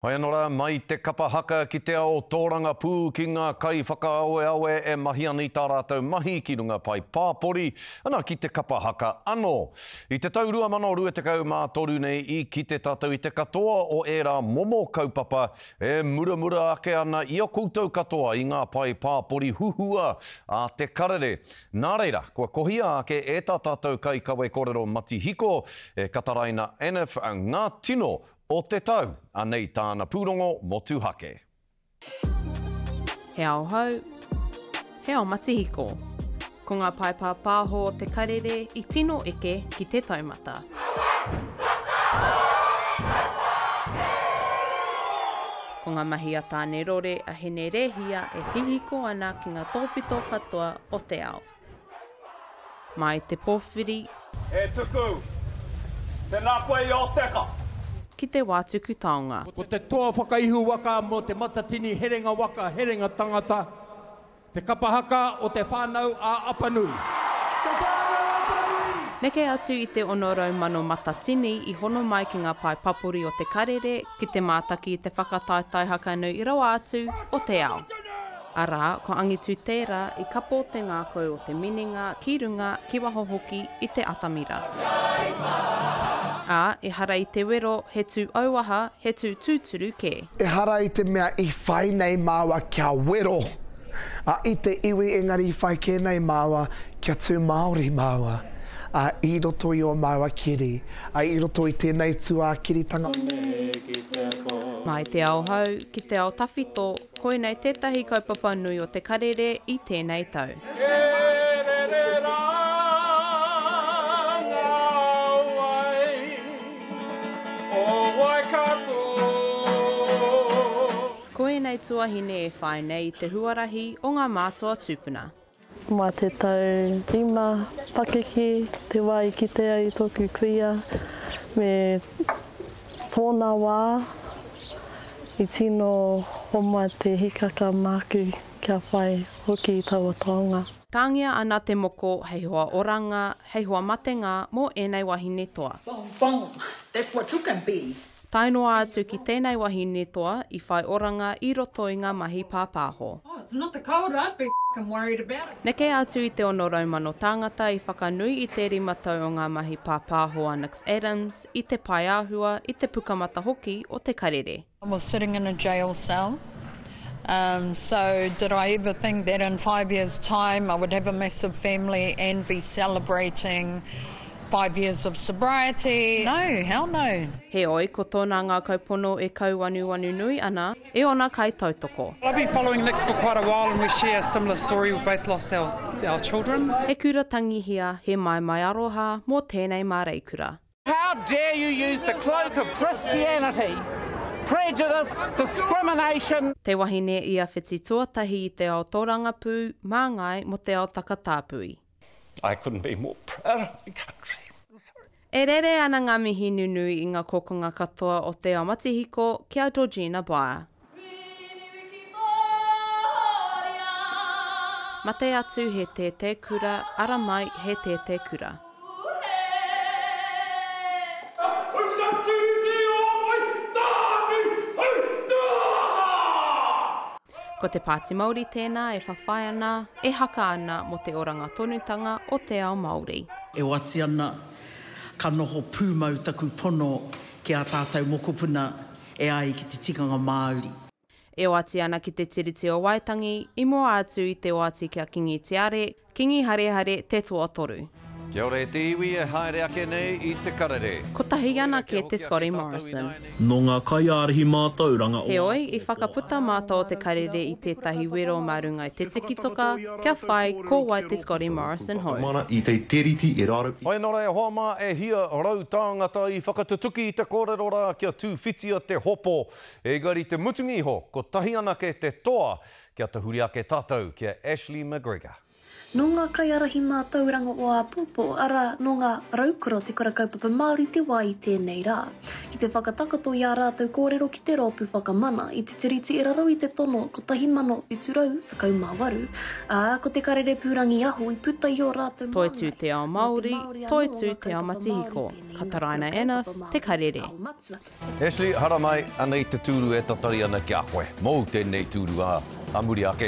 Hai anora, mai te kapa haka ki te ao tōranga pū ki ngā kai whakaawe e mahi ana i tā rātou mahi ki runga pai pāpori, ana ki te kapa haka anō. I te tau 2023 nei i ki te tātou i te katoa o ērā momo kaupapa e muramura ake ana i o koutou katoa i ngā pai pāpori huhua a te karere. Nā reira, kua kohia ake e tā tātou kai kawe kōrero mati hiko e kataraina NF ngā tino o te tau, anei tāna pūrongo motu hake. He ao hau, he ao matihiko. Ko ngā paipā pāho o te karere i tino eke ki te taumata. Ko ngā mahi a tāne rore a hene rehia e hihiko ana ki ngā tōpito katoa o te ao. Mai te pōwhiri. E tuku, te nāpoi o teka. Ki te wātuku taonga. Ko te toa whakaihu waka mo te matatini herenga waka, herenga tangata. Te kapahaka o te whānau a Apanui. Neke atu i te 600 matatini i hono mai ki ngā pai papuri o te karere, ki te mātaki i te whakataetai hakanau i rawa atu o te ao. Arā, ko angitu tērā i kapo te ngākau o te mininga ki runga ki waho hoki i te atamira. A, e hara i te wero, he tū auaha, he tū tūturu ke. E hara i te mea i whai nei māua kia wero. A i te iwi engari i whai kēnei māua kia tū Māori māua. A i roto i o māua kiri. A i roto i tēnei tū a kiritanga. Mai te ao hau, ki te ao tawhito, koe nei tētahi kaupapa nui o te karere i tēnei tau. Koe nei tuahine e whai nei te huarahi o ngā mātua tūpuna. Mā te tau rima, pakeke, te wai ki te ai tōku kuia, me tōna wā, i tino homa te hikaka māku kia whai hoki i taua taonga. Tāngia ana te moko hei hoa oranga, hei hoa matenga mō ēnei wahine toa. Boom, boom. That's what you can be. Tainoa atu ki tēnei wahine toa i whai oranga i roto i ngā mahi pāpāho. Oh, it's not the cold, I'd be f***ing worried about it. Neke atu i te 600 tāngata i whakanui i te rimatau o ngā mahi pāpāho Annex Adams, i te pai āhua, i te pukamata hoki o te karere. I was sitting in a jail cell. So did I ever think that in 5 years' time I would have a massive family and be celebrating 5 years of sobriety? No, hell no. He oi, ko tōna ngā kaupono e kauanu nui ana, e ona kai tautoko. I've been following Nix for quite a while and we share a similar story. We both lost our children. He kura tangihia, he mai aroha mō tēnei māreikura. How dare you use the cloak of Christianity, prejudice, discrimination. Te wahine ia whiti tuatahi i te ao tōrangapū, māngai mo te ao takatāpui. I couldn't be more proud of my country. E rere ana ngā mihi nunui i ngā kokonga katoa o te ao matihiko kia Georgina Baia. Mate atu he te kura, ara mai he te kura. Ko te Pāti Māori tēnā e whawhai ana, e haka ana mo te oranga tonutanga o te ao Māori. E wati ana, ka noho pūmau taku pono ki a tātou mokopuna e ai ki te tikanga Māori. E wati ana ki te tiriti o Waitangi, i mua atu i te wati kia Kingi Tiare, Kingi Harehare te toa toru. Kia ora te iwi e haere ake nei i te karere. Ko tahi ana ki te Scotty Morrison. No ngā kaiārahi mātauranga o... He oi, i whakaputa mātou te karere i tētahi wero marunga i te tikitoka, kia whai ko wai te Scotty Morrison hou. Mana i te teriti e raro... Ai nora e hoa mā e hia rau tāngata i whakatutuki i te kōrerora kia tūwhitia te hopo. Engari te mutungi ho, ko tahi ana ke te toa kia te huri ake tātou kia Ashley McGregor. No ngā kaiarahi mā tauranga o a popo, ara no ngā raukura te kura kaupapa Māori te wā i tēnei rā. Ki te whakatakato i a rātou kōrero ki te rōpū whakamana, i te tiriti e raro i te tono, ko tahi mano uturau, takau mā waru. Ko te karere pūrangi aho, i puta i o rātou Toi tū te ao Māori, toi tū te ao Matihiko. Kataraina Enaf, te karere. Ashley, hara mai, ana i te tūru e tatari ana ki a koe. Mō tēnei tūru a muri ake.